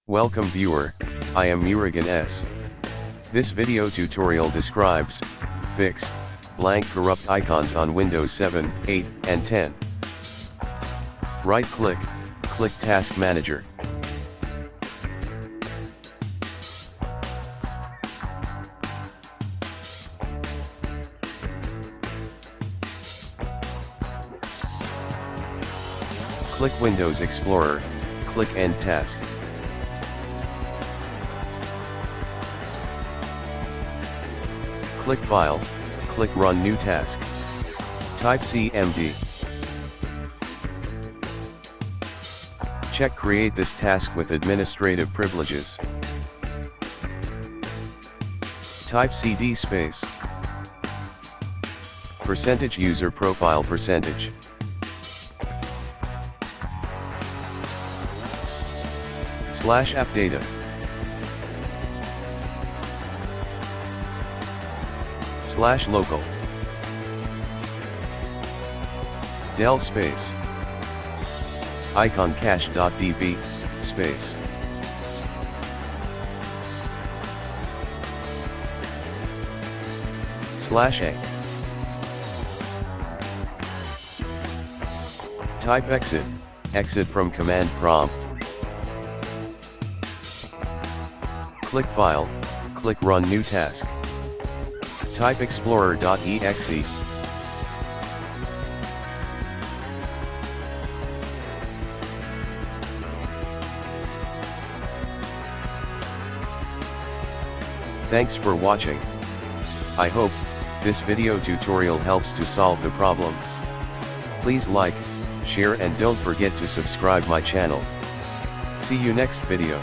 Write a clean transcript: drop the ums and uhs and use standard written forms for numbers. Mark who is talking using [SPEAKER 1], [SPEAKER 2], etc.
[SPEAKER 1] Welcome viewer, I am Murugan S. This video tutorial describes, fix, blank corrupt icons on Windows 7, 8, and 10. Right click, click Task Manager. Click Windows Explorer, click End Task. Click File, click Run New Task. Type CMD. Check Create this task with administrative privileges. Type CD space. Percentage user profile percentage. Slash app data. Slash local. Del space. Icon cache.db, space. Slash a. Type exit, exit from command prompt. Click File, click Run New Task. Type explorer.exe. Thanks for watching. I hope this video tutorial helps to solve the problem. Please like, share and don't forget to subscribe my channel. See you next video.